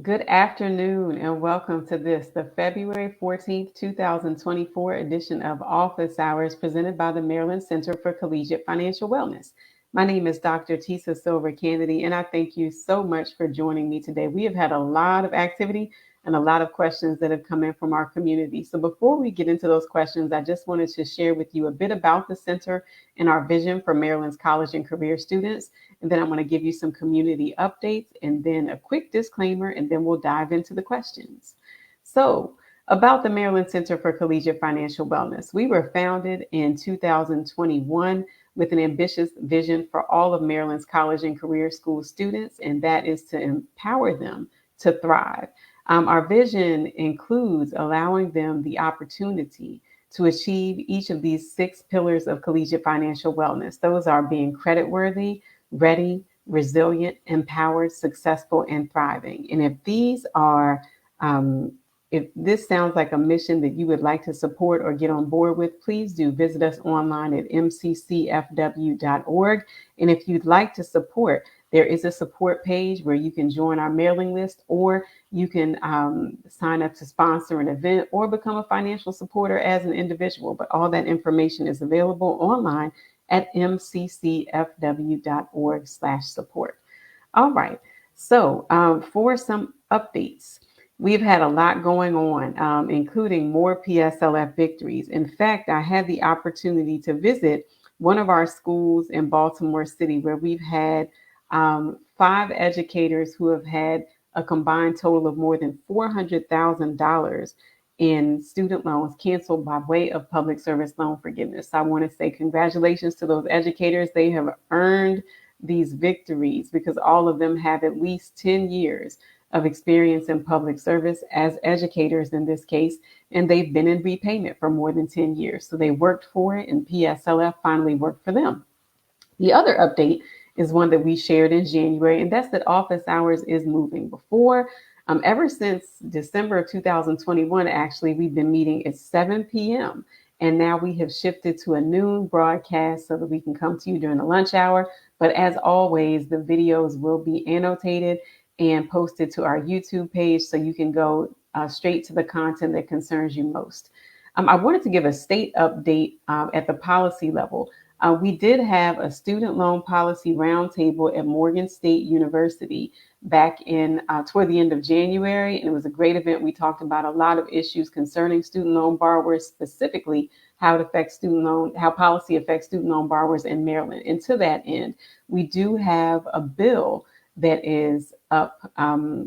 Good afternoon and welcome to the February 14th, 2024 edition of Office Hours presented by the Maryland Center for Collegiate Financial Wellness. My name is Dr. Tisa Silver Kennedy, and I thank you so much for joining me today. We have had a lot of activity and a lot of questions that have come in from our community. So before we get into those questions, I just wanted to share with you a bit about the center and our vision for Maryland's college and career students. And then I'm going to give you some community updates and then a quick disclaimer, and then we'll dive into the questions. So, about the Maryland Center for Collegiate Financial Wellness. We were founded in 2021 with an ambitious vision for all of Maryland's college and career school students, and that is to empower them to thrive. Our vision includes allowing them the opportunity to achieve each of these six pillars of collegiate financial wellness. Those are being creditworthy, ready, resilient, empowered, successful, and thriving. And if this sounds like a mission that you would like to support or get on board with, please do visit us online at mccfw.org. And if you'd like to support, there is a support page where you can join our mailing list, or you can sign up to sponsor an event or become a financial supporter as an individual. But all that information is available online at mccfw.org/support. All right. So for some updates, we've had a lot going on, including more PSLF victories. In fact, I had the opportunity to visit one of our schools in Baltimore City where we've had 5 educators who have had a combined total of more than $400,000 in student loans canceled by way of public service loan forgiveness. I want to say congratulations to those educators. They have earned these victories because all of them have at least 10 years of experience in public service as educators in this case, and they've been in repayment for more than 10 years. So they worked for it, and PSLF finally worked for them. The other update is one that we shared in January, and that's that office hours is moving. Ever since December of 2021, actually, we've been meeting at 7 p.m. And now we have shifted to a noon broadcast so that we can come to you during the lunch hour. But as always, the videos will be annotated and posted to our YouTube page so you can go straight to the content that concerns you most. I wanted to give a state update at the policy level. We did have a student loan policy roundtable at Morgan State University back in toward the end of January, and it was a great event. We talked about a lot of issues concerning student loan borrowers, specifically how policy affects student loan borrowers in Maryland. And to that end, we do have a bill that is up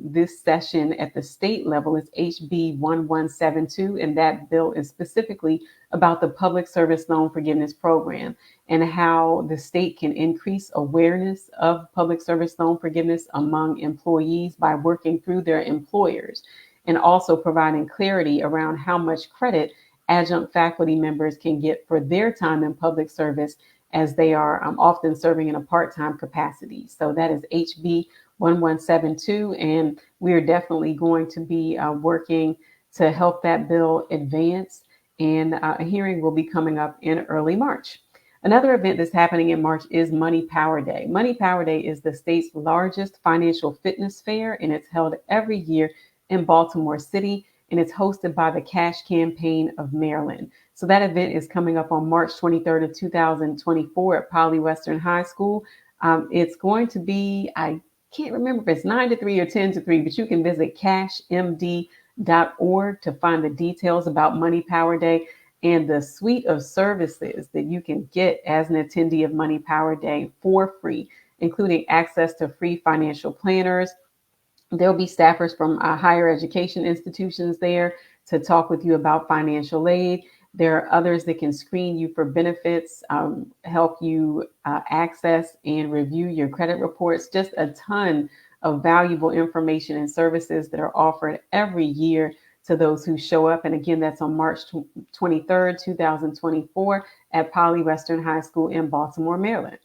this session at the state level. It's HB 1172, and that bill is specifically about the public service loan forgiveness program and how the state can increase awareness of public service loan forgiveness among employees by working through their employers, and also providing clarity around how much credit adjunct faculty members can get for their time in public service as they are often serving in a part-time capacity. So that is HB 1172, and we're definitely going to be working to help that bill advance, and a hearing will be coming up in early March. Another event that's happening in March is Money Power Day. Money Power Day is the state's largest financial fitness fair, and it's held every year in Baltimore City, and it's hosted by the Cash Campaign of Maryland. So that event is coming up on March 23rd of 2024 at Poly Western High School. It's going to be, I can't remember if it's 9 to 3 or 10 to 3, but you can visit cashmd.org to find the details about Money Power Day and the suite of services that you can get as an attendee of Money Power Day for free, including access to free financial planners. There'll be staffers from higher education institutions there to talk with you about financial aid. There are others that can screen you for benefits, help you access and review your credit reports. Just a ton of valuable information and services that are offered every year to those who show up. And again, that's on March 23rd, 2024 at Poly Western High School in Baltimore, Maryland.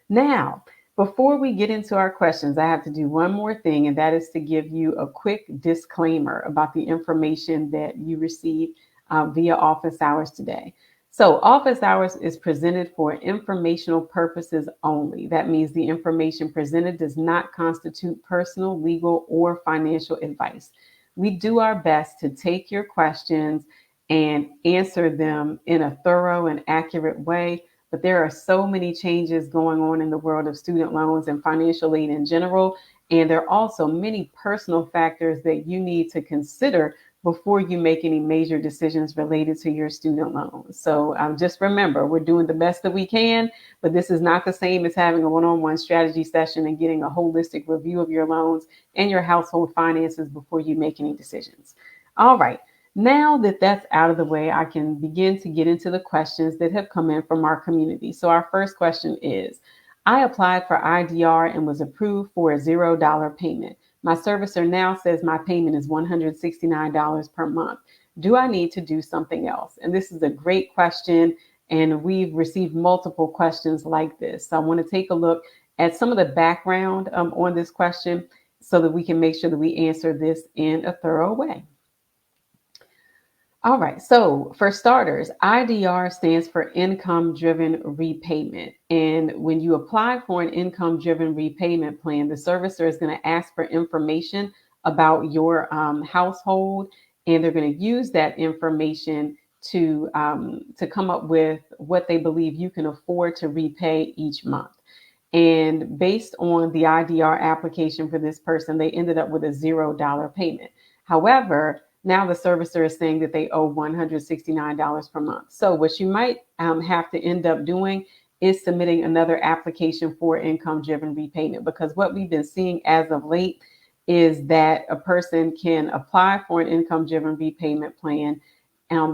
Now, before we get into our questions, I have to do one more thing, and that is to give you a quick disclaimer about the information that you receive via office hours today. So office hours is presented for informational purposes only. That means the information presented does not constitute personal, legal, or financial advice. We do our best to take your questions and answer them in a thorough and accurate way. But there are so many changes going on in the world of student loans and financial aid in general. And there are also many personal factors that you need to consider before you make any major decisions related to your student loans. So just remember, we're doing the best that we can, but this is not the same as having a one-on-one strategy session and getting a holistic review of your loans and your household finances before you make any decisions. All right. Now that that's out of the way, I can begin to get into the questions that have come in from our community. So our first question is, I applied for IDR and was approved for a $0 payment. My servicer now says my payment is $169 per month. Do I need to do something else? And this is a great question, and we've received multiple questions like this. So I want to take a look at some of the background on this question so that we can make sure that we answer this in a thorough way. All right, so for starters, IDR stands for income-driven repayment. And when you apply for an income-driven repayment plan, the servicer is going to ask for information about your household, and they're going to use that information to come up with what they believe you can afford to repay each month. And based on the IDR application for this person, they ended up with a $0 payment. However, now the servicer is saying that they owe $169 per month. So what you might have to end up doing is submitting another application for income-driven repayment, because what we've been seeing as of late is that a person can apply for an income-driven repayment plan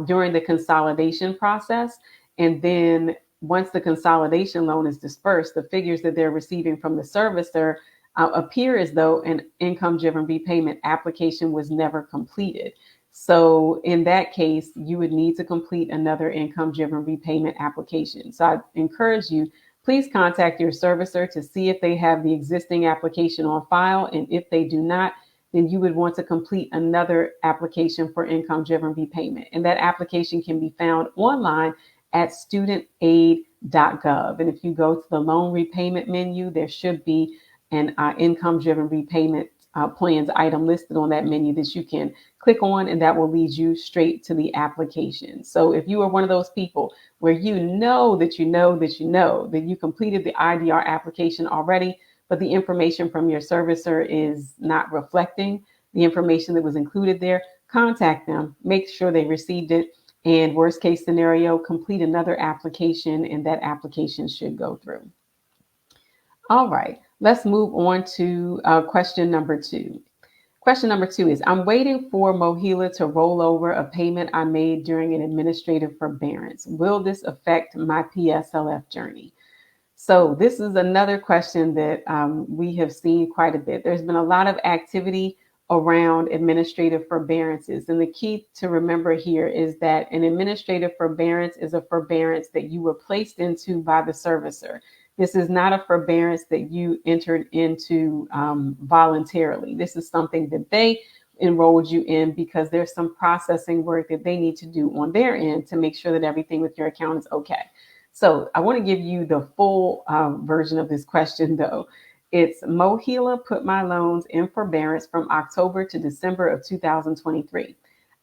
during the consolidation process. And then once the consolidation loan is dispersed, the figures that they're receiving from the servicer appear as though an income-driven repayment application was never completed. So in that case, you would need to complete another income-driven repayment application. So I encourage you, please contact your servicer to see if they have the existing application on file. And if they do not, then you would want to complete another application for income-driven repayment. And that application can be found online at studentaid.gov. And if you go to the loan repayment menu, there should be an income-driven repayment plans item listed on that menu that you can click on, and that will lead you straight to the application. So if you are one of those people where you know that you completed the IDR application already, but the information from your servicer is not reflecting the information that was included there, contact them, make sure they received it, and worst case scenario, complete another application, and that application should go through. All right, let's move on to question number 2. Question number 2 is, I'm waiting for Mohela to roll over a payment I made during an administrative forbearance. Will this affect my PSLF journey? So this is another question that we have seen quite a bit. There's been a lot of activity around administrative forbearances. And the key to remember here is that an administrative forbearance is a forbearance that you were placed into by the servicer. This is not a forbearance that you entered into voluntarily. This is something that they enrolled you in because there's some processing work that they need to do on their end to make sure that everything with your account is okay. So I want to give you the full version of this question, though. It's Mohela put my loans in forbearance from October to December of 2023.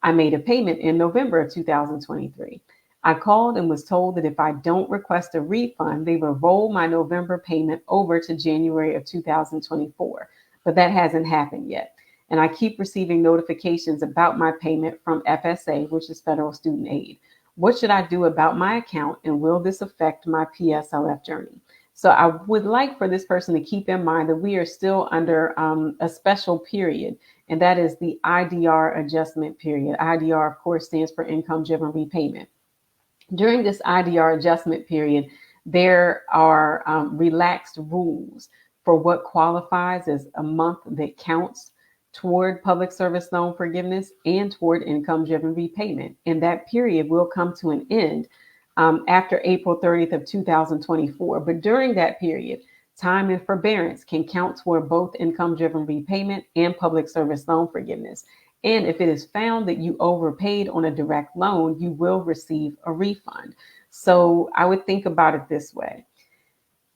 I made a payment in November of 2023. I called and was told that if I don't request a refund, they will roll my November payment over to January of 2024. But that hasn't happened yet. And I keep receiving notifications about my payment from FSA, which is Federal Student Aid. What should I do about my account, and will this affect my PSLF journey? So I would like for this person to keep in mind that we are still under a special period, and that is the IDR adjustment period. IDR, of course, stands for income-driven repayment. During this IDR adjustment period, there are relaxed rules for what qualifies as a month that counts toward public service loan forgiveness and toward income-driven repayment. And that period will come to an end after April 30th of 2024. But during that period, time and forbearance can count toward both income-driven repayment and public service loan forgiveness. And if it is found that you overpaid on a direct loan, you will receive a refund. So I would think about it this way.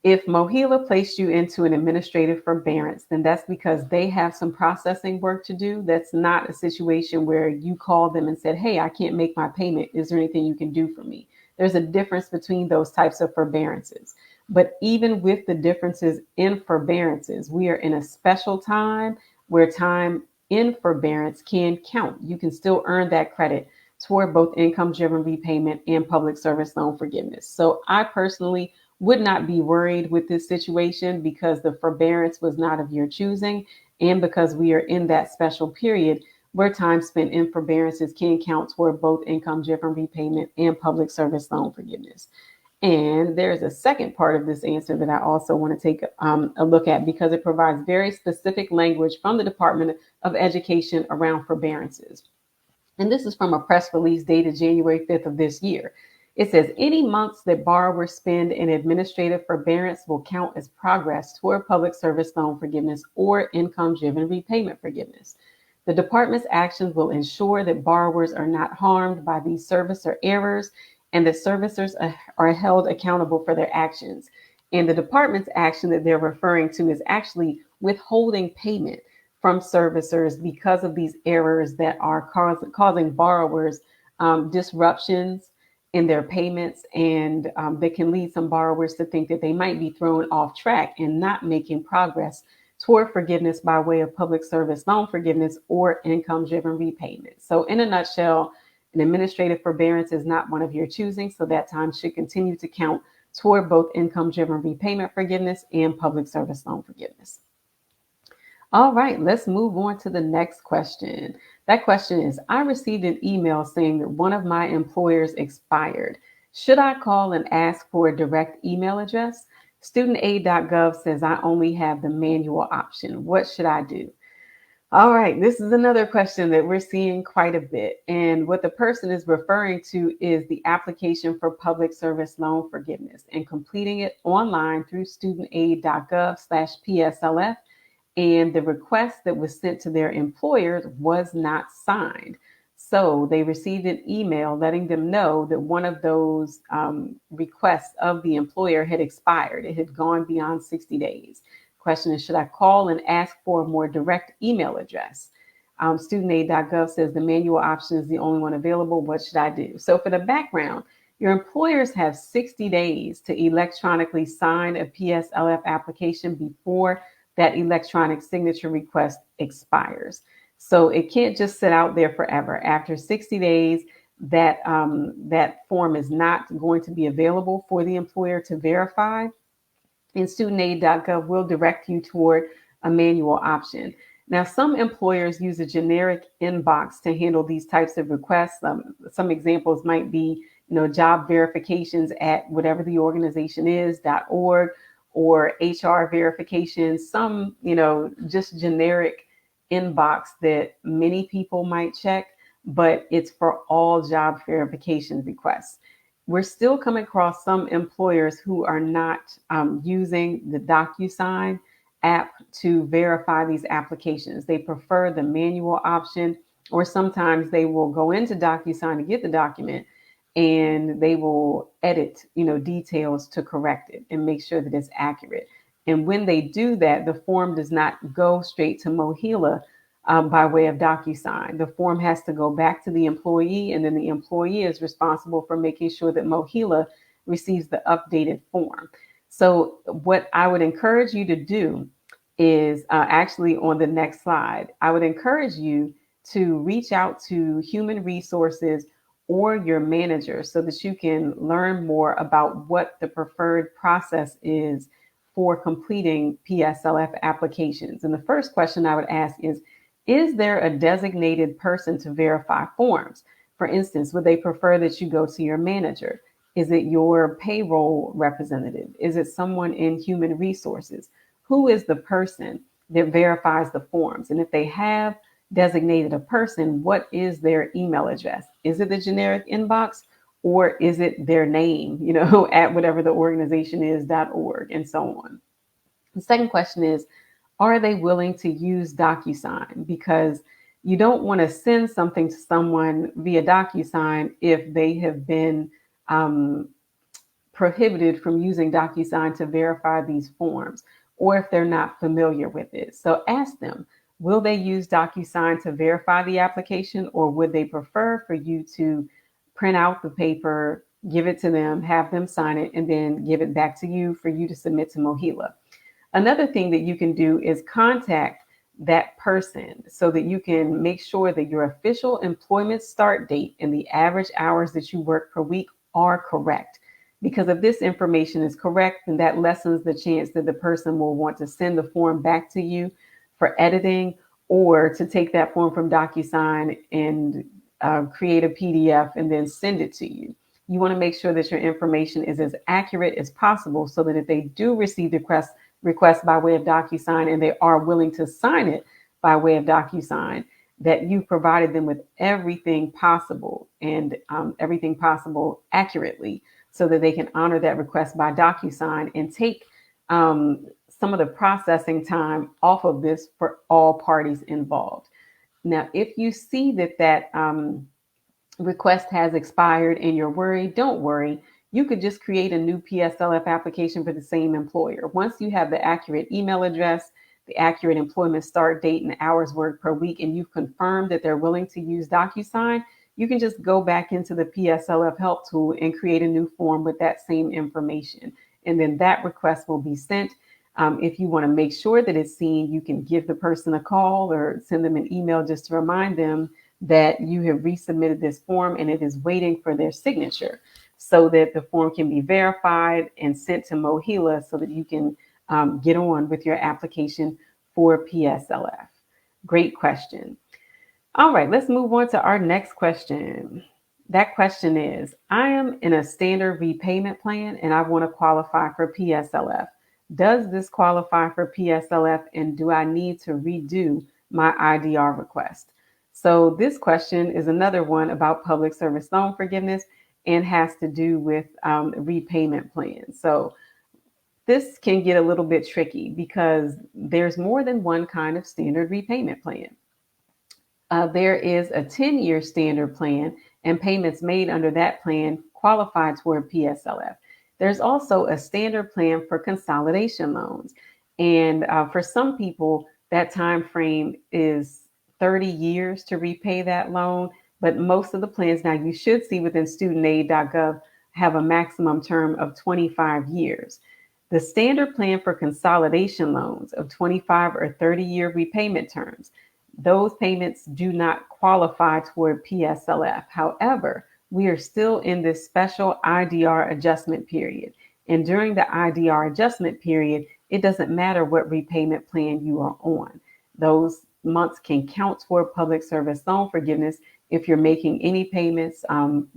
If Mohela placed you into an administrative forbearance, then that's because they have some processing work to do. That's not a situation where you called them and said, hey, I can't make my payment. Is there anything you can do for me? There's a difference between those types of forbearances. But even with the differences in forbearances, we are in a special time where time in forbearance can count. You can still earn that credit toward both income-driven repayment and public service loan forgiveness. So I personally would not be worried with this situation because the forbearance was not of your choosing, and because we are in that special period where time spent in forbearances can count toward both income-driven repayment and public service loan forgiveness. And there's a second part of this answer that I also want to take a look at because it provides very specific language from the Department of Education around forbearances. And this is from a press release dated January 5th of this year. It says any months that borrowers spend in administrative forbearance will count as progress toward public service loan forgiveness or income-driven repayment forgiveness. The department's actions will ensure that borrowers are not harmed by these servicer errors and that servicers are held accountable for their actions. And the department's action that they're referring to is actually withholding payment from servicers because of these errors that are causing borrowers disruptions in their payments, and that can lead some borrowers to think that they might be thrown off track and not making progress toward forgiveness by way of public service loan forgiveness or income-driven repayment. So in a nutshell, an administrative forbearance is not one of your choosing, so that time should continue to count toward both income-driven repayment forgiveness and public service loan forgiveness. All right, let's move on to the next question. That question is, I received an email saying that one of my employers expired. Should I call and ask for a direct email address? Studentaid.gov says I only have the manual option. What should I do? All right, this is another question that we're seeing quite a bit. And what the person is referring to is the application for public service loan forgiveness and completing it online through studentaid.gov/PSLF. And the request that was sent to their employers was not signed. So they received an email letting them know that one of those requests of the employer had expired. It had gone beyond 60 days. Question is, should I call and ask for a more direct email address? Studentaid.gov says the manual option is the only one available. What should I do? So for the background, your employers have 60 days to electronically sign a PSLF application before that electronic signature request expires. So it can't just sit out there forever. After 60 days, that form is not going to be available for the employer to verify. And studentaid.gov will direct you toward a manual option. Now, some employers use a generic inbox to handle these types of requests. Some examples might be, job verifications at whatever the organization is, .org, or HR verifications, some, just generic inbox that many people might check, but it's for all job verification requests. We're still coming across some employers who are not using the DocuSign app to verify these applications. They prefer the manual option, or sometimes they will go into DocuSign to get the document and they will edit, details to correct it and make sure that it's accurate. And when they do that, the form does not go straight to Mohela by way of DocuSign. The form has to go back to the employee, and then the employee is responsible for making sure that Mohela receives the updated form. So what I would encourage you to do is actually on the next slide, I would encourage you to reach out to human resources or your manager so that you can learn more about what the preferred process is for completing PSLF applications. And the first question I would ask is there a designated person to verify forms? For instance, would they prefer that you go to your manager? Is it your payroll representative? Is it someone in human resources? Who is the person that verifies the forms? And if they have designated a person, what is their email address? Is it the generic inbox, or is it their name, at whatever the organization is, .org, and so on? The second question is, are they willing to use DocuSign? Because You don't want to send something to someone via DocuSign if they have been prohibited from using DocuSign to verify these forms, or if they're not familiar with it. So ask them, will they use DocuSign to verify the application, or would they prefer for you to print out the paper, give it to them, have them sign it, and then give it back to you for you to submit to Mohela? Another thing that you can do is contact that person so that you can make sure that your official employment start date and the average hours that you work per week are correct. Because if this information is correct, then that lessens the chance that the person will want to send the form back to you for editing, or to take that form from DocuSign and create a PDF and then send it to you. You want to make sure that your information is as accurate as possible so that if they do receive the request by way of DocuSign and they are willing to sign it by way of DocuSign, that you provided them with everything possible and everything possible accurately so that they can honor that request by DocuSign and take some of the processing time off of this for all parties involved. Now, if you see that request has expired and you're worried, don't worry. You could just create a new PSLF application for the same employer. Once you have the accurate email address, the accurate employment start date, and hours worked per week, and you've confirmed that they're willing to use DocuSign, you can just go back into the PSLF help tool and create a new form with that same information. And then that request will be sent. If you want to make sure that it's seen, you can give the person a call or send them an email just to remind them that you have resubmitted this form and it is waiting for their signature so that the form can be verified and sent to Mohela so that you can get on with your application for PSLF. Great question. All right, let's move on to our next question. That question is, I am in a standard repayment plan and I want to qualify for PSLF. Does this qualify for PSLF, and do I need to redo my IDR request? So this question is another one about public service loan forgiveness and has to do with repayment plans. So this can get a little bit tricky because there's more than one kind of standard repayment plan. There is a 10-year standard plan, and payments made under that plan qualify toward PSLF. There's also a standard plan for consolidation loans. And for some people, that time frame is 30 years to repay that loan. But most of the plans, now you should see within studentaid.gov, have a maximum term of 25 years. The standard plan for consolidation loans of 25 or 30-year repayment terms, those payments do not qualify toward PSLF. However, we are still in this special IDR adjustment period. And during the IDR adjustment period, it doesn't matter what repayment plan you are on. Those months can count toward public service loan forgiveness if you're making any payments.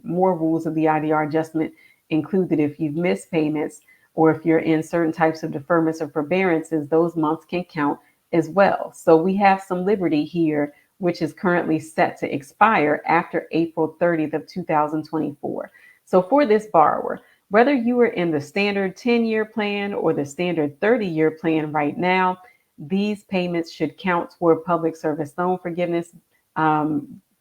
More rules of the IDR adjustment include that if you've missed payments or if you're in certain types of deferments or forbearances, those months can count as well. So we have some liberty here, which is currently set to expire after April 30th of 2024. So for this borrower, whether you are in the standard 10-year plan or the standard 30-year plan right now, these payments should count toward public service loan forgiveness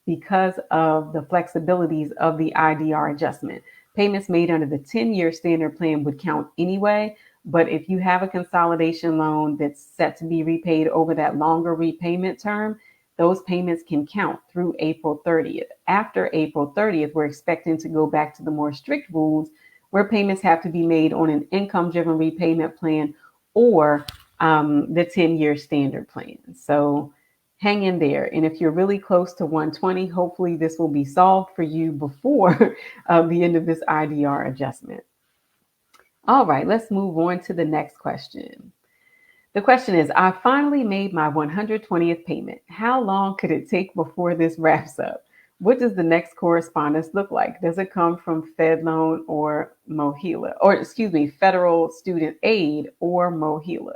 because of the flexibilities of the IDR adjustment. Payments made under the 10-year standard plan would count anyway, but if you have a consolidation loan that's set to be repaid over that longer repayment term, those payments can count through April 30th. After April 30th, we're expecting to go back to the more strict rules where payments have to be made on an income-driven repayment plan or the 10-year standard plan. So hang in there. And if you're really close to 120, hopefully this will be solved for you before the end of this IDR adjustment. All right, let's move on to the next question. The question is, I finally made my 120th payment. How long could it take before this wraps up? What does the next correspondence look like? Does it come from FedLoan or Mohela, or excuse me, Federal Student Aid or Mohela?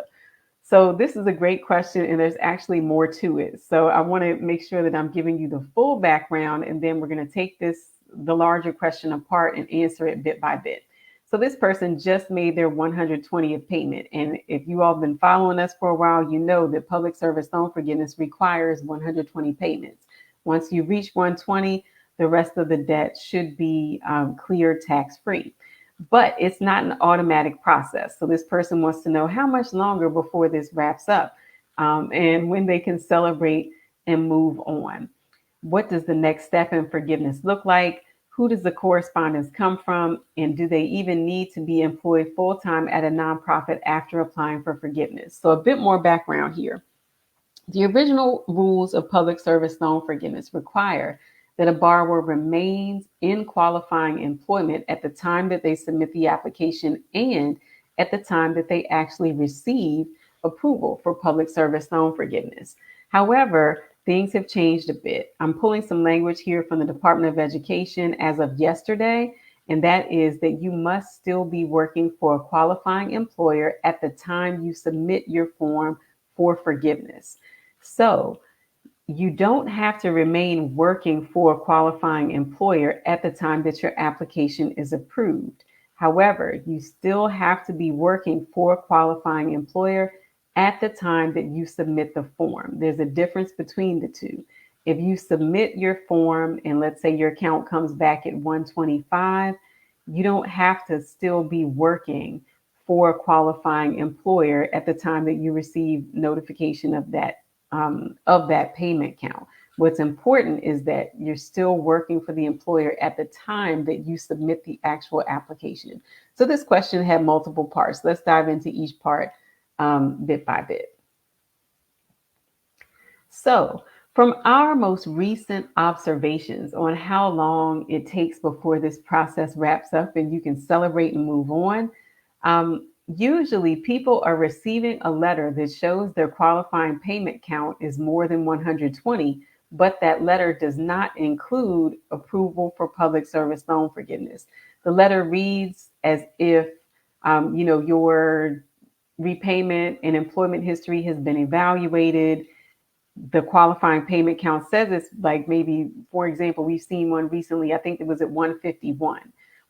So this is a great question, and there's actually more to it. So I want to make sure that I'm giving you the full background, and then we're going to take the larger question apart and answer it bit by bit. So this person just made their 120th payment. And if you all have been following us for a while, you know that public service loan forgiveness requires 120 payments. Once you reach 120, the rest of the debt should be cleared tax-free. But it's not an automatic process. So this person wants to know how much longer before this wraps up, and when they can celebrate and move on. What does the next step in forgiveness look like? Who does the correspondence come from? And do they even need to be employed full-time at a nonprofit after applying for forgiveness? So a bit more background here. The original rules of public service loan forgiveness require that a borrower remains in qualifying employment at the time that they submit the application and at the time that they actually receive approval for public service loan forgiveness. However, things have changed a bit. I'm pulling some language here from the Department of Education as of yesterday, and that is that you must still be working for a qualifying employer at the time you submit your form for forgiveness. So you don't have to remain working for a qualifying employer at the time that your application is approved. However, you still have to be working for a qualifying employer at the time that you submit the form. There's a difference between the two. If you submit your form and let's say your account comes back at 125, you don't have to still be working for a qualifying employer at the time that you receive notification of that payment count. What's important is that you're still working for the employer at the time that you submit the actual application. So this question had multiple parts. Let's dive into each part bit by bit. So from our most recent observations on how long it takes before this process wraps up and you can celebrate and move on, usually people are receiving a letter that shows their qualifying payment count is more than 120, but that letter does not include approval for public service loan forgiveness. The letter reads as if, your repayment and employment history has been evaluated. The qualifying payment count says it's like maybe, for example, we've seen one recently, I think it was at 151.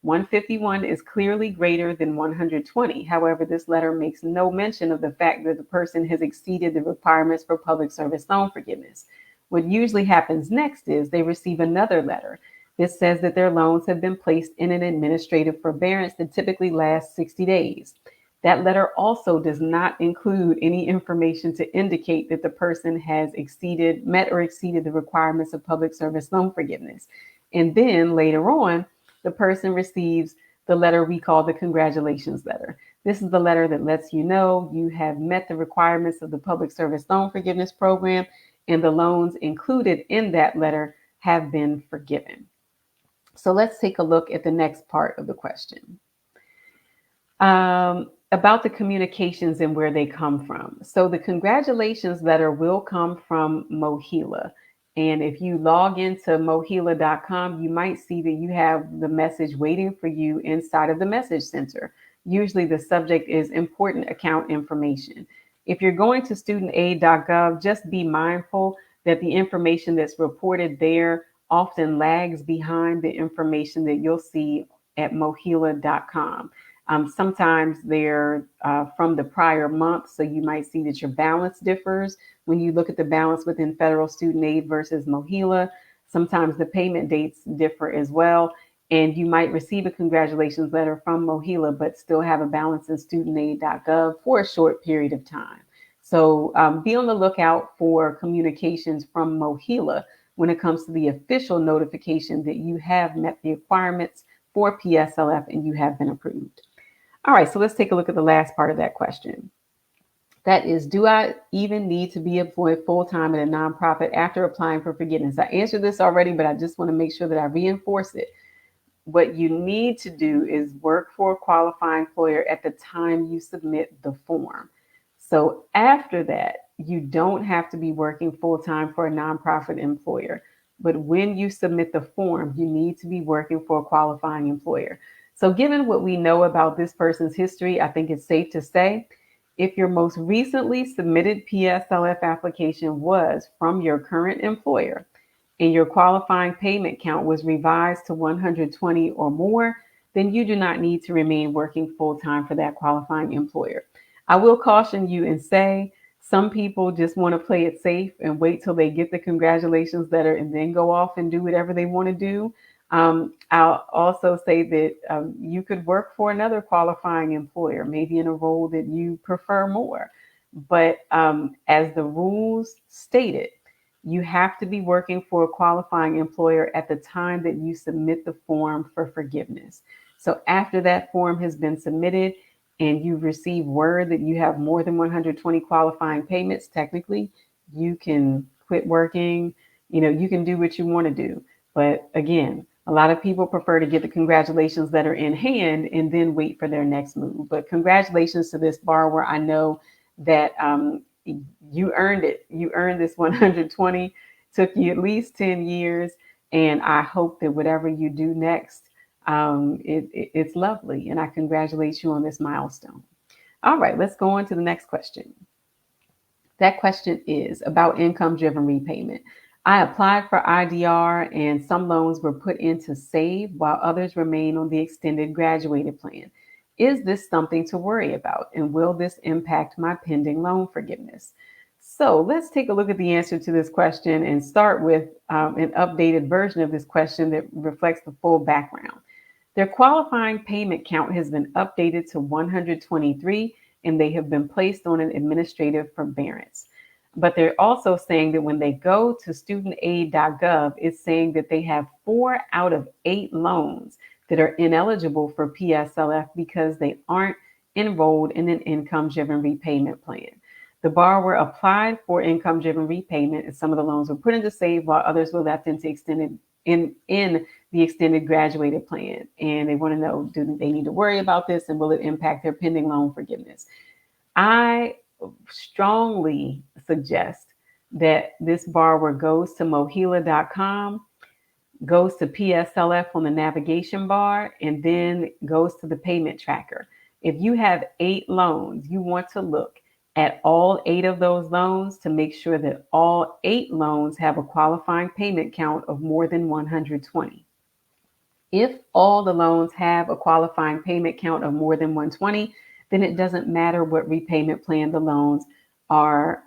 151 is clearly greater than 120. However, this letter makes no mention of the fact that the person has exceeded the requirements for public service loan forgiveness. What usually happens next is they receive another letter that says that their loans have been placed in an administrative forbearance that typically lasts 60 days. That letter also does not include any information to indicate that the person has met or exceeded the requirements of public service loan forgiveness. And then later on, the person receives the letter we call the congratulations letter. This is the letter that lets you know you have met the requirements of the public service loan forgiveness program, and the loans included in that letter have been forgiven. So let's take a look at the next part of the question. About the communications and where they come from. So the congratulations letter will come from Mohela. And if you log into Mohela.com, you might see that you have the message waiting for you inside of the message center. Usually the subject is important account information. If you're going to studentaid.gov, just be mindful that the information that's reported there often lags behind the information that you'll see at Mohela.com. Sometimes they're from the prior month, so you might see that your balance differs when you look at the balance within federal student aid versus Mohela. Sometimes the payment dates differ as well, and you might receive a congratulations letter from Mohela but still have a balance in studentaid.gov for a short period of time. So be on the lookout for communications from Mohela when it comes to the official notification that you have met the requirements for PSLF and you have been approved. All right, so let's take a look at the last part of that question. That is, do I even need to be employed full-time at a nonprofit after applying for forgiveness? I answered this already, but I just want to make sure that I reinforce it. What you need to do is work for a qualifying employer at the time you submit the form. So after that, you don't have to be working full-time for a nonprofit employer. But when you submit the form, you need to be working for a qualifying employer. So given what we know about this person's history, I think it's safe to say, if your most recently submitted PSLF application was from your current employer and your qualifying payment count was revised to 120 or more, then you do not need to remain working full-time for that qualifying employer. I will caution you and say some people just want to play it safe and wait till they get the congratulations letter and then go off and do whatever they want to do. I'll also say that you could work for another qualifying employer, maybe in a role that you prefer more. But as the rules stated, you have to be working for a qualifying employer at the time that you submit the form for forgiveness. So after that form has been submitted and you receive word that you have more than 120 qualifying payments, technically, you can quit working. You can do what you want to do. But again, a lot of people prefer to get the congratulations letter in hand and then wait for their next move. But congratulations to this borrower. I know that you earned it. You earned this 120. Took you at least 10 years. And I hope that whatever you do next, it's lovely. And I congratulate you on this milestone. All right, let's go on to the next question. That question is about income-driven repayment. I applied for IDR and some loans were put into SAVE while others remain on the extended graduated plan. Is this something to worry about? And will this impact my pending loan forgiveness? So let's take a look at the answer to this question and start with an updated version of this question that reflects the full background. Their qualifying payment count has been updated to 123 and they have been placed on an administrative forbearance. But they're also saying that when they go to studentaid.gov, it's saying that they have 4 out of 8 loans that are ineligible for PSLF because they aren't enrolled in an income-driven repayment plan. The borrower applied for income-driven repayment and some of the loans were put into SAVE while others were left into extended in the extended graduated plan. And they want to know, do they need to worry about this and will it impact their pending loan forgiveness? I strongly suggest that this borrower goes to Mohela.com, goes to PSLF on the navigation bar, and then goes to the payment tracker. If you have 8 loans, you want to look at all 8 of those loans to make sure that all 8 loans have a qualifying payment count of more than 120. If all the loans have a qualifying payment count of more than 120, then it doesn't matter what repayment plan the loans are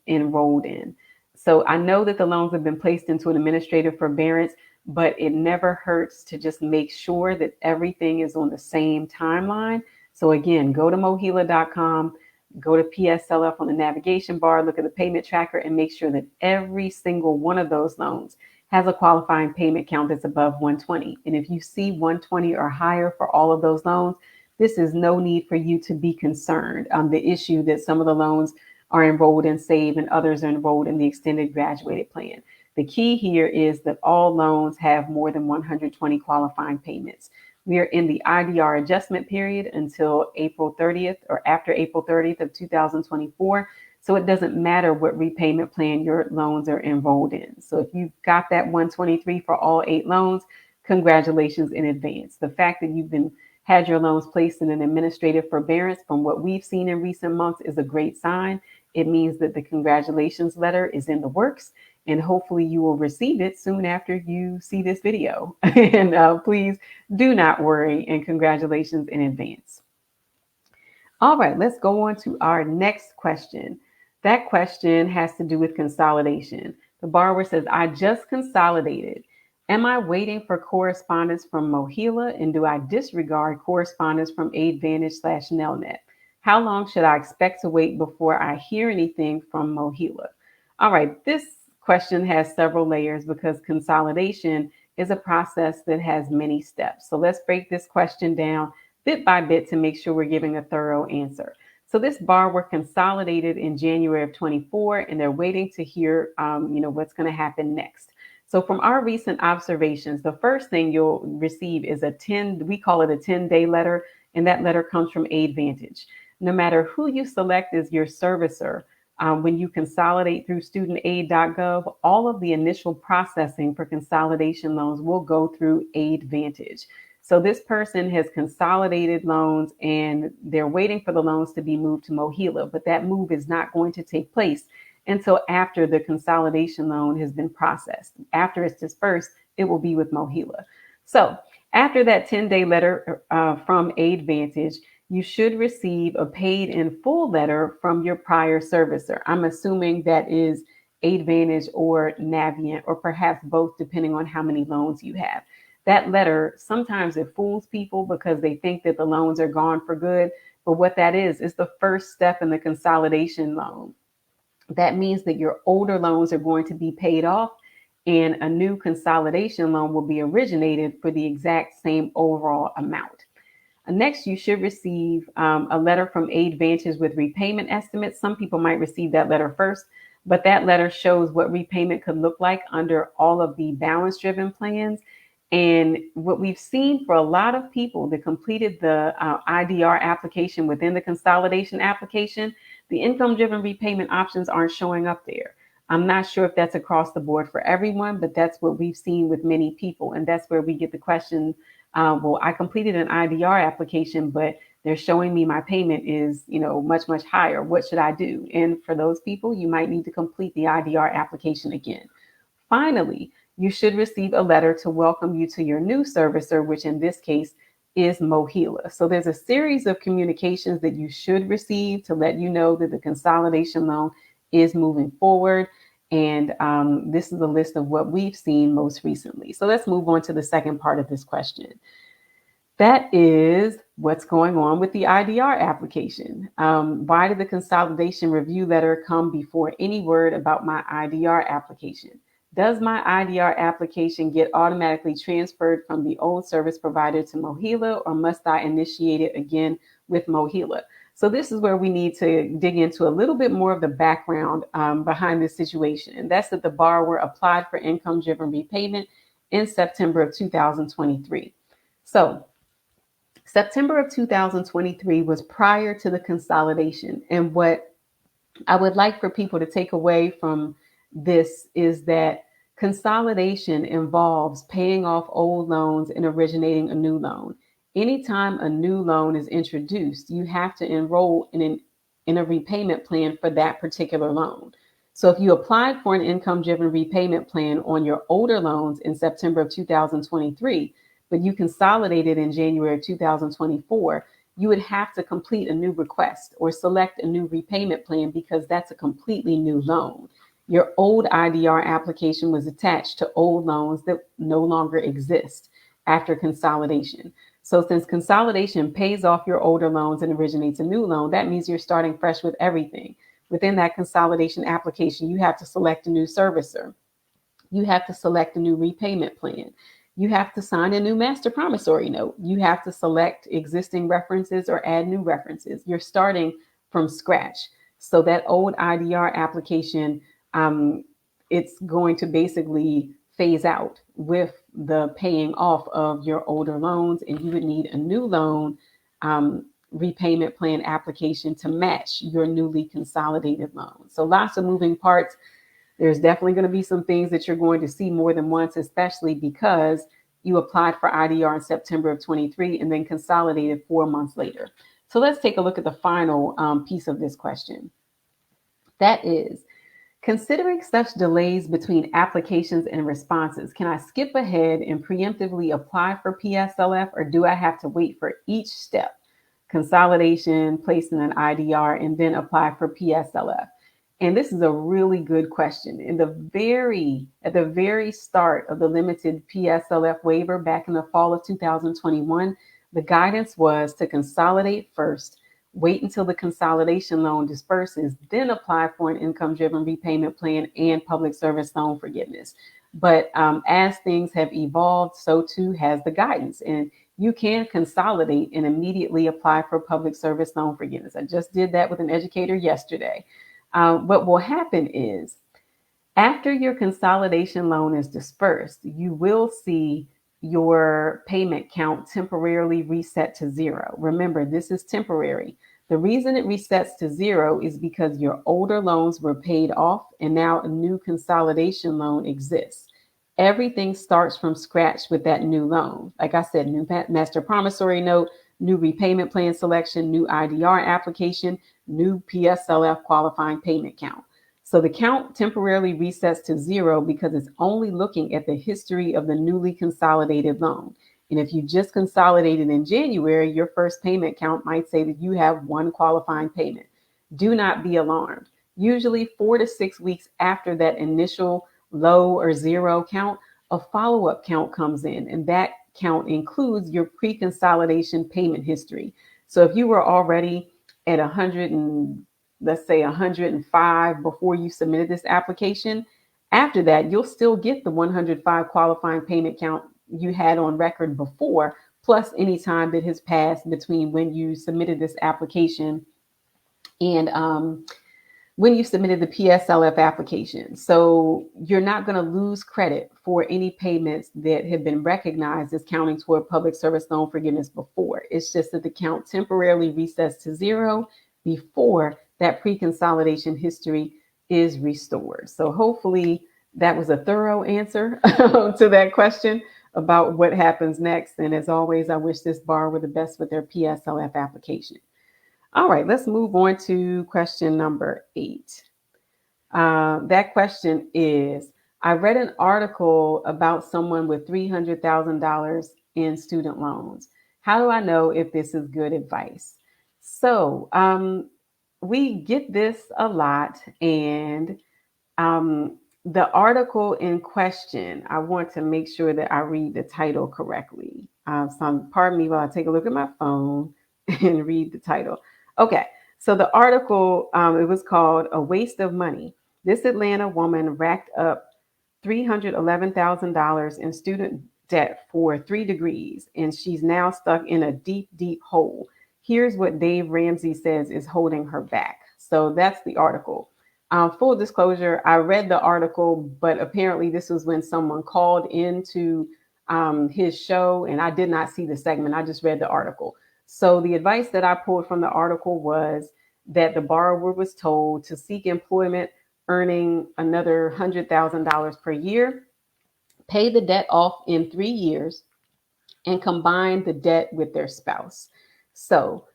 enrolled in. So I know that the loans have been placed into an administrative forbearance, but it never hurts to just make sure that everything is on the same timeline. So again, go to Mohela.com, go to PSLF on the navigation bar, look at the payment tracker, and make sure that every single one of those loans has a qualifying payment count that's above 120. And if you see 120 or higher for all of those loans, this is no need for you to be concerned. The issue that some of the loans are enrolled in SAVE and others are enrolled in the extended graduated plan. The key here is that all loans have more than 120 qualifying payments. We are in the IDR adjustment period until April 30th or after April 30th of 2024. So it doesn't matter what repayment plan your loans are enrolled in. So if you've got that 123 for all 8 loans, congratulations in advance. The fact that you've had your loans placed in an administrative forbearance from what we've seen in recent months is a great sign. It means that the congratulations letter is in the works and hopefully you will receive it soon after you see this video. And please do not worry and congratulations in advance. All right, let's go on to our next question. That question has to do with consolidation. The borrower says, I just consolidated. Am I waiting for correspondence from Mohela and do I disregard correspondence from AidVantage/Nelnet? How long should I expect to wait before I hear anything from Mohela? All right, this question has several layers because consolidation is a process that has many steps. So let's break this question down bit by bit to make sure we're giving a thorough answer. So this borrower consolidated in January of 24 and they're waiting to hear what's going to happen next. So from our recent observations, the first thing you'll receive is we call it a 10-day letter, and that letter comes from AidVantage. No matter who you select as your servicer, when you consolidate through studentaid.gov, all of the initial processing for consolidation loans will go through AidVantage. So this person has consolidated loans and they're waiting for the loans to be moved to Mohela, but that move is not going to take place until after the consolidation loan has been processed. After it's dispersed, it will be with Mohela. So After that 10-day letter from AidVantage, you should receive a paid in full letter from your prior servicer. I'm assuming that is AidVantage or Navient, or perhaps both, depending on how many loans you have. That letter, sometimes it fools people because they think that the loans are gone for good. But what that is the first step in the consolidation loan. That means that your older loans are going to be paid off and a new consolidation loan will be originated for the exact same overall amount. Next, you should receive a letter from AidVantage with repayment estimates. Some people might receive that letter first, but that letter shows what repayment could look like under all of the balance-driven plans. And what we've seen for a lot of people that completed the IDR application within the consolidation application, the income-driven repayment options aren't showing up there. I'm not sure if that's across the board for everyone, but that's what we've seen with many people. And that's where we get the question, well, I completed an IDR application, but they're showing me my payment is, much, much higher. What should I do? And for those people, you might need to complete the IDR application again. Finally, you should receive a letter to welcome you to your new servicer, which in this case is Mohela. So there's a series of communications that you should receive to let you know that the consolidation loan is moving forward. And this is a list of what we've seen most recently. So let's move on to the second part of this question. That is what's going on with the IDR application. Why did the consolidation review letter come before any word about my IDR application? Does my IDR application get automatically transferred from the old service provider to Mohela, or must I initiate it again with Mohela? So this is where we need to dig into a little bit more of the background behind this situation. And that's that the borrower applied for income-driven repayment in September of 2023. So September of 2023 was prior to the consolidation. And what I would like for people to take away from this is that consolidation involves paying off old loans and originating a new loan. Anytime a new loan is introduced, you have to enroll in a repayment plan for that particular loan. So if you applied for an income-driven repayment plan on your older loans in September of 2023, but you consolidated in January of 2024, you would have to complete a new request or select a new repayment plan because that's a completely new loan. Your old IDR application was attached to old loans that no longer exist after consolidation. So since consolidation pays off your older loans and originates a new loan, that means you're starting fresh with everything. Within that consolidation application, you have to select a new servicer. You have to select a new repayment plan. You have to sign a new master promissory note. You have to select existing references or add new references. You're starting from scratch. So that old IDR application, it's going to basically phase out with the paying off of your older loans, and you would need a new loan repayment plan application to match your newly consolidated loan. So lots of moving parts. There's definitely going to be some things that you're going to see more than once, especially because you applied for IDR in September of 23 and then consolidated 4 months later. So let's take a look at the final piece of this question. That is, considering such delays between applications and responses, can I skip ahead and preemptively apply for PSLF, or do I have to wait for each step, consolidation, placing an IDR, and then apply for PSLF? And this is a really good question. At the very start of the limited PSLF waiver back in the fall of 2021, the guidance was to consolidate first, wait until the consolidation loan disperses, then apply for an income-driven repayment plan and public service loan forgiveness. But as things have evolved, so too has the guidance. And you can consolidate and immediately apply for public service loan forgiveness. I just did that with an educator yesterday. What will happen is, after your consolidation loan is dispersed, you will see your payment count temporarily reset to zero. Remember, this is temporary. The reason it resets to zero is because your older loans were paid off and now a new consolidation loan exists. Everything starts from scratch with that new loan. Like I said, new master promissory note, new repayment plan selection, new IDR application, new PSLF qualifying payment count. So the count temporarily resets to zero because it's only looking at the history of the newly consolidated loan. And if you just consolidated in January, your first payment count might say that you have one qualifying payment. Do not be alarmed. Usually 4 to 6 weeks after that initial low or zero count, a follow-up count comes in, and that count includes your pre-consolidation payment history. So if you were already at 100 and let's say 105 before you submitted this application, after that, you'll still get the 105 qualifying payment count you had on record before, plus any time that has passed between when you submitted this application and when you submitted the PSLF application. So you're not going to lose credit for any payments that have been recognized as counting toward public service loan forgiveness before. It's just that the count temporarily resets to zero before that pre-consolidation history is restored. So hopefully that was a thorough answer to that question about what happens next. And as always, I wish this borrower the best with their PSLF application. All right, let's move on to question number 8. That question is, I read an article about someone with $300,000 in student loans. How do I know if this is good advice? So we get this a lot, and the article in question, I want to make sure that I read the title correctly. So pardon me while I take a look at my phone and read the title. Okay, so the article, it was called A Waste of Money. This Atlanta woman racked up $311,000 in student debt for 3 degrees, and she's now stuck in a deep, deep hole. Here's what Dave Ramsey says is holding her back. So that's the article. Full disclosure, I read the article, but apparently this was when someone called into his show, and I did not see the segment. I just read the article. So the advice that I pulled from the article was that the borrower was told to seek employment earning another $100,000 per year, pay the debt off in 3 years, and combine the debt with their spouse. So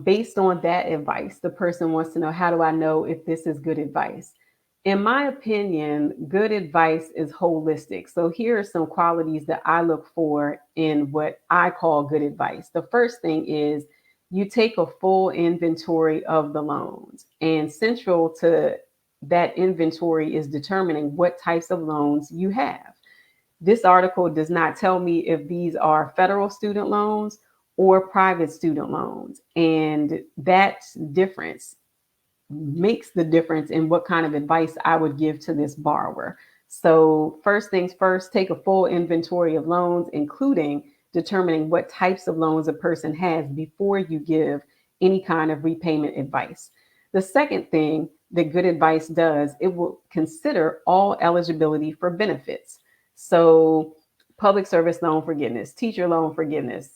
based on that advice, the person wants to know, how do I know if this is good advice? In my opinion, good advice is holistic. So here are some qualities that I look for in what I call good advice. The first thing is you take a full inventory of the loans, and central to that inventory is determining what types of loans you have. This article does not tell me if these are federal student loans or private student loans, and that difference makes the difference in what kind of advice I would give to this borrower. So first things first, take a full inventory of loans, including determining what types of loans a person has before you give any kind of repayment advice. The second thing that good advice does, it will consider all eligibility for benefits. So public service loan forgiveness, teacher loan forgiveness,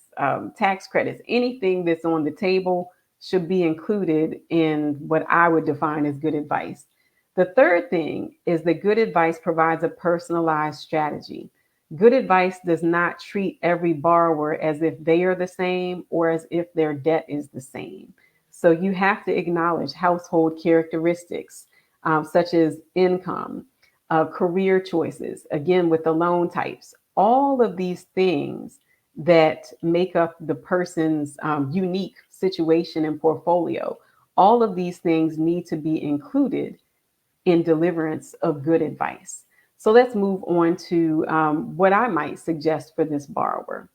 tax credits, anything that's on the table should be included in what I would define as good advice. The third thing is that good advice provides a personalized strategy. Good advice does not treat every borrower as if they are the same or as if their debt is the same. So you have to acknowledge household characteristics, such as income, career choices, again, with the loan types, all of these things that make up the person's unique situation and portfolio. All of these things need to be included in deliverance of good advice. So let's move on to what I might suggest for this borrower.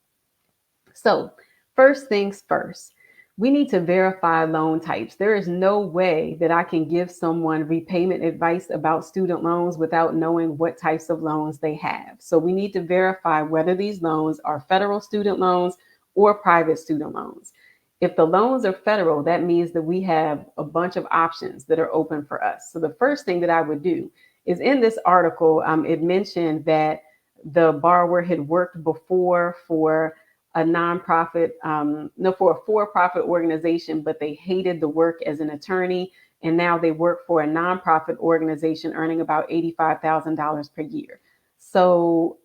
So first things first, we need to verify loan types. There is no way that I can give someone repayment advice about student loans without knowing what types of loans they have. So we need to verify whether these loans are federal student loans or private student loans. If the loans are federal, that means that we have a bunch of options that are open for us. So the first thing that I would do is, in this article, it mentioned that the borrower had worked before for a nonprofit, for a for-profit organization, but they hated the work as an attorney. And now they work for a nonprofit organization earning about $85,000 per year. So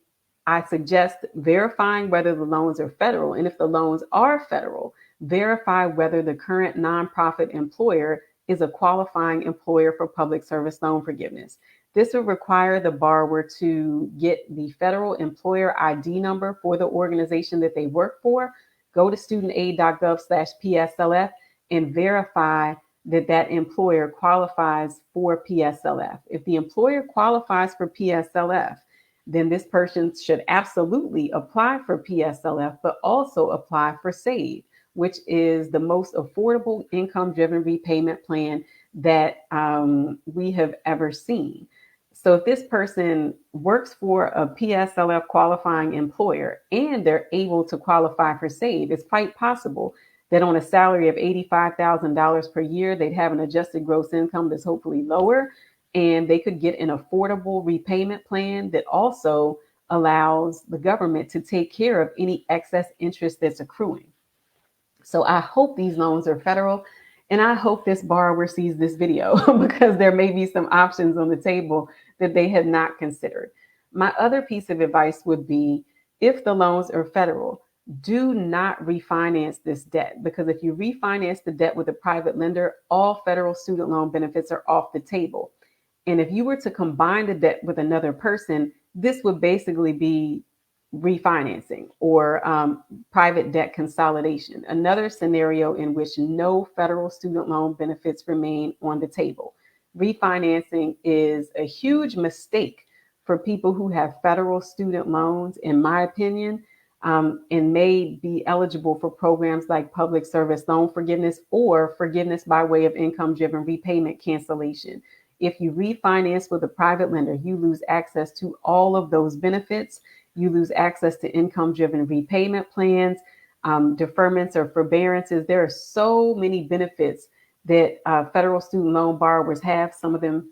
I suggest verifying whether the loans are federal. And if the loans are federal, verify whether the current nonprofit employer is a qualifying employer for public service loan forgiveness. This would require the borrower to get the federal employer ID number for the organization that they work for, go to studentaid.gov/PSLF, and verify that that employer qualifies for PSLF. If the employer qualifies for PSLF, then this person should absolutely apply for PSLF, but also apply for SAVE, which is the most affordable income-driven repayment plan that we have ever seen. So if this person works for a PSLF qualifying employer and they're able to qualify for SAVE, it's quite possible that on a salary of $85,000 per year, they'd have an adjusted gross income that's hopefully lower, and they could get an affordable repayment plan that also allows the government to take care of any excess interest that's accruing. So I hope these loans are federal, and I hope this borrower sees this video because there may be some options on the table that they had not considered. My other piece of advice would be, if the loans are federal, do not refinance this debt, because if you refinance the debt with a private lender, all federal student loan benefits are off the table. And if you were to combine the debt with another person, this would basically be refinancing or private debt consolidation, another scenario in which no federal student loan benefits remain on the table. Refinancing is a huge mistake for people who have federal student loans, in my opinion, and may be eligible for programs like public service loan forgiveness or forgiveness by way of income-driven repayment cancellation. If you refinance with a private lender, you lose access to all of those benefits. You lose access to income-driven repayment plans, deferments or forbearances. There are so many benefits that federal student loan borrowers have. Some of them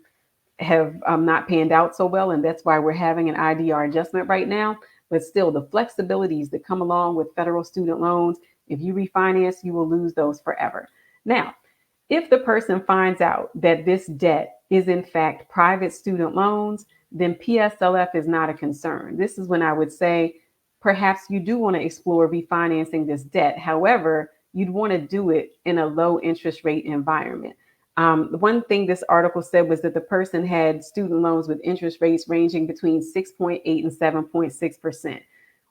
have not panned out so well, and that's why we're having an IDR adjustment right now. But still, the flexibilities that come along with federal student loans, if you refinance, you will lose those forever. Now, if the person finds out that this debt is in fact private student loans, then PSLF is not a concern. This is when I would say perhaps you do want to explore refinancing this debt. However, you'd want to do it in a low interest rate environment. The one thing this article said was that the person had student loans with interest rates ranging between 6.8 and 7.6%.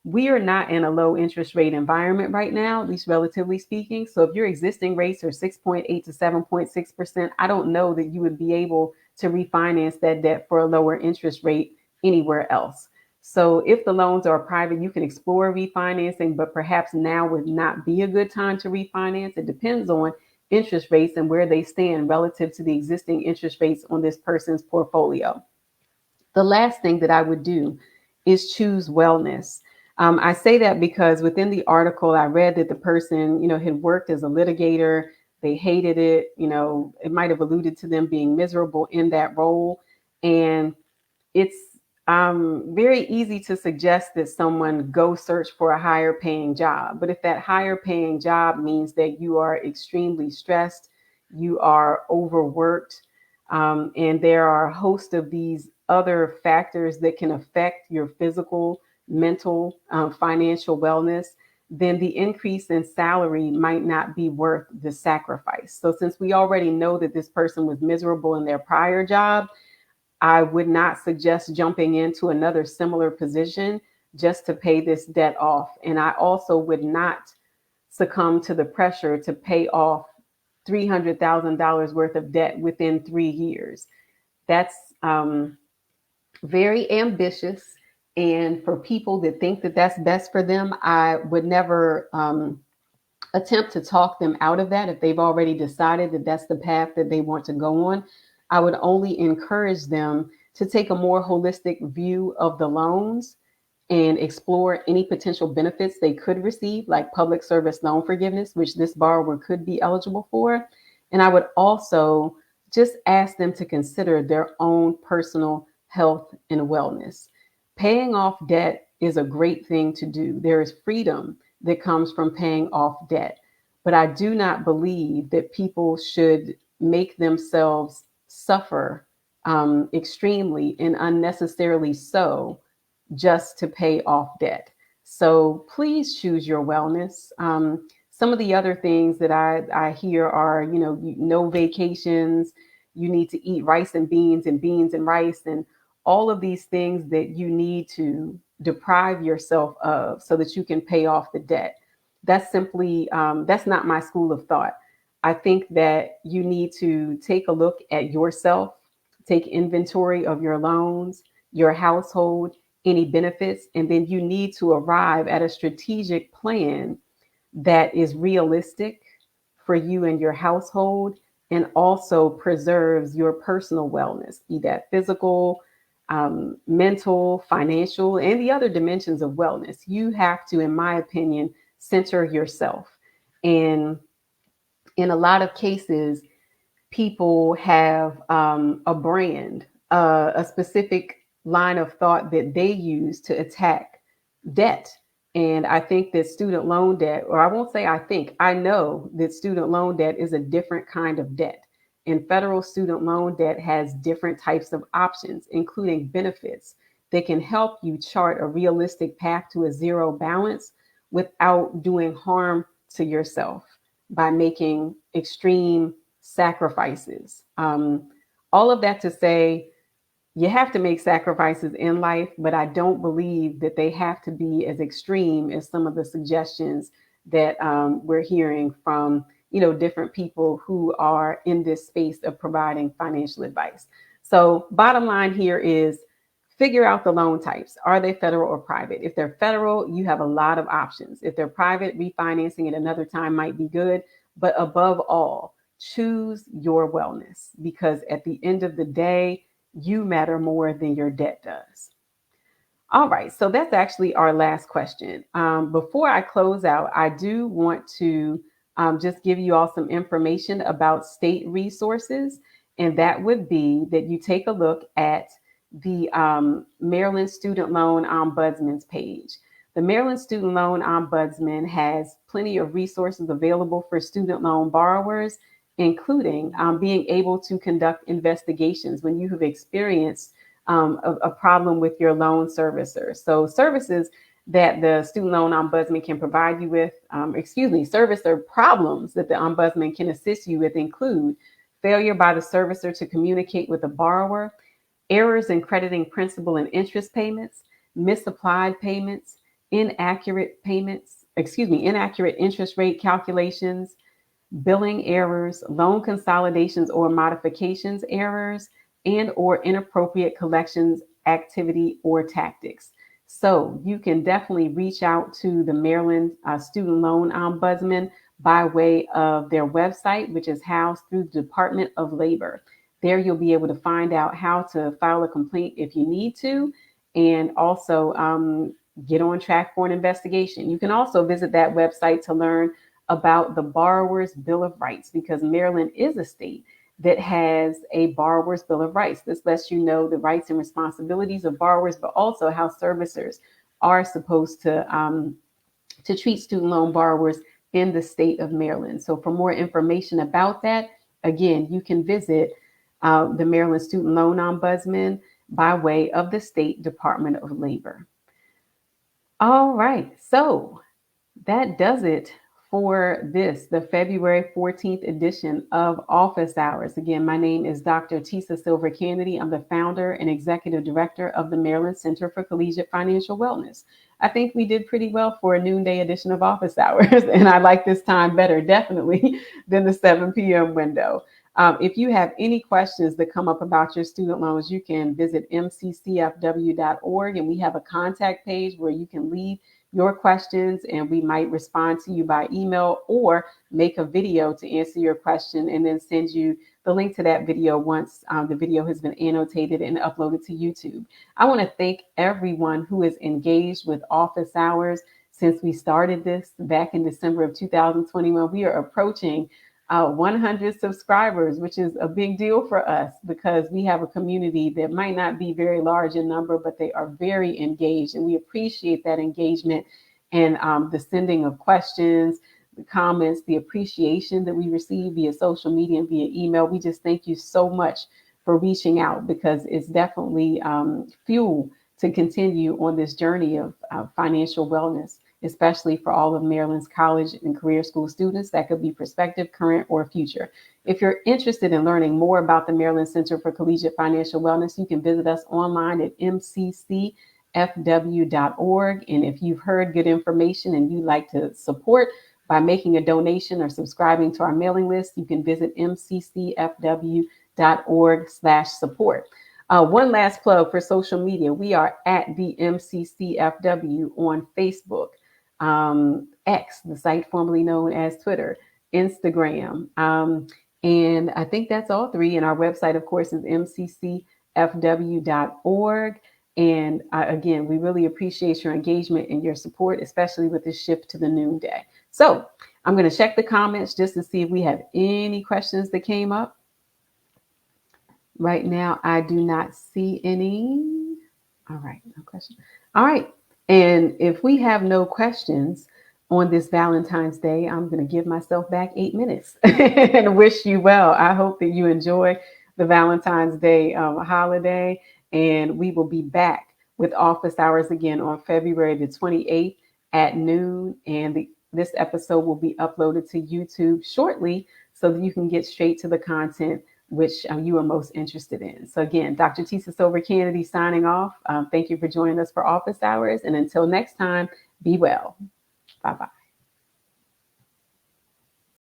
We are not in a low interest rate environment right now, at least relatively speaking. So if your existing rates are 6.8 to 7.6%, I don't know that you would be able to refinance that debt for a lower interest rate anywhere else. So if the loans are private, you can explore refinancing, but perhaps now would not be a good time to refinance. It depends on interest rates and where they stand relative to the existing interest rates on this person's portfolio. The last thing that I would do is choose wellness. I say that because within the article, I read that the person, had worked as a litigator. They hated it. It might have alluded to them being miserable in that role. And it's very easy to suggest that someone go search for a higher paying job. But if that higher paying job means that you are extremely stressed, you are overworked, and there are a host of these other factors that can affect your physical, mental, financial wellness, then the increase in salary might not be worth the sacrifice. So since we already know that this person was miserable in their prior job, I would not suggest jumping into another similar position just to pay this debt off. And I also would not succumb to the pressure to pay off $300,000 worth of debt within 3 years. That's very ambitious. And for people that think that that's best for them, I would never attempt to talk them out of that. If they've already decided that that's the path that they want to go on, I would only encourage them to take a more holistic view of the loans and explore any potential benefits they could receive, like public service loan forgiveness, which this borrower could be eligible for. And I would also just ask them to consider their own personal health and wellness. Paying off debt is a great thing to do. There is freedom that comes from paying off debt. But I do not believe that people should make themselves suffer extremely and unnecessarily so just to pay off debt. So please choose your wellness. Some of the other things that I hear are, no vacations, you need to eat rice and beans and rice and all of these things that you need to deprive yourself of so that you can pay off the debt. That's simply, that's not my school of thought. I think that you need to take a look at yourself, take inventory of your loans, your household, any benefits, and then you need to arrive at a strategic plan that is realistic for you and your household and also preserves your personal wellness, be that physical, mental, financial, and the other dimensions of wellness. You have to, in my opinion, center yourself. And in a lot of cases, people have a brand, a specific line of thought that they use to attack debt. And I think that student loan debt, or I won't say I think, I know that student loan debt is a different kind of debt. And federal student loan debt has different types of options, including benefits that can help you chart a realistic path to a zero balance without doing harm to yourself by making extreme sacrifices. All of that to say, you have to make sacrifices in life, but I don't believe that they have to be as extreme as some of the suggestions that we're hearing from, different people who are in this space of providing financial advice. So bottom line here is figure out the loan types. Are they federal or private? If they're federal, you have a lot of options. If they're private, refinancing at another time might be good. But above all, choose your wellness, because at the end of the day, you matter more than your debt does. All right, so that's actually our last question. Before I close out, I do want to just give you all some information about state resources, and that would be that you take a look at the Maryland Student Loan Ombudsman's page. The Maryland Student Loan Ombudsman has plenty of resources available for student loan borrowers, including being able to conduct investigations when you have experienced a problem with your loan servicer. So services that the Student Loan Ombudsman can provide you with, servicer problems that the Ombudsman can assist you with include failure by the servicer to communicate with the borrower, errors in crediting principal and interest payments, misapplied payments, inaccurate interest rate calculations, billing errors, loan consolidations or modifications errors, and or inappropriate collections activity or tactics. So you can definitely reach out to the Maryland Student Loan Ombudsman by way of their website, which is housed through the Department of Labor. There you'll be able to find out how to file a complaint if you need to, and also get on track for an investigation. You can also visit that website to learn about the Borrower's Bill of Rights, because Maryland is a state that has a Borrower's Bill of Rights. This lets you know the rights and responsibilities of borrowers, but also how servicers are supposed to treat student loan borrowers in the state of Maryland. So for more information about that, again, you can visit the Maryland Student Loan Ombudsman by way of the State Department of Labor. All right, so that does it for the February 14th edition of Office Hours. Again, my name is Dr. Tisa Silver Kennedy. I'm the founder and executive director of the Maryland Center for Collegiate Financial Wellness. I think we did pretty well for a noonday edition of Office Hours, and I like this time better, definitely, than the 7 p.m. window. If you have any questions that come up about your student loans, you can visit mccfw.org, and we have a contact page where you can leave your questions and we might respond to you by email or make a video to answer your question and then send you the link to that video once the video has been annotated and uploaded to YouTube. I want to thank everyone who is engaged with Office Hours since we started this back in December of 2021. We are approaching 100 subscribers, which is a big deal for us because we have a community that might not be very large in number, but they are very engaged, and we appreciate that engagement and the sending of questions, the comments, the appreciation that we receive via social media and via email. We just thank you so much for reaching out, because it's definitely fuel to continue on this journey of financial wellness, especially for all of Maryland's college and career school students. That could be prospective, current, or future. If you're interested in learning more about the Maryland Center for Collegiate Financial Wellness, you can visit us online at mccfw.org. And if you've heard good information and you'd like to support by making a donation or subscribing to our mailing list, you can visit mccfw.org/support. One last plug for social media. We are at the MCCFW on Facebook, X, the site formerly known as Twitter, Instagram. And I think that's all three. And our website, of course, is mccfw.org. And again, we really appreciate your engagement and your support, especially with this shift to the noonday. So I'm going to check the comments just to see if we have any questions that came up. Right now, I do not see any. All right, no question. All right. And if we have no questions on this Valentine's Day, I'm going to give myself back 8 minutes and wish you well. I hope that you enjoy the Valentine's Day holiday, and we will be back with office hours again on February the 28th at noon. And this episode will be uploaded to YouTube shortly so that you can get straight to the content which you are most interested in. So again, Dr. Tisa Silver Kennedy signing off. Thank you for joining us for office hours. And until next time, be well. Bye-bye.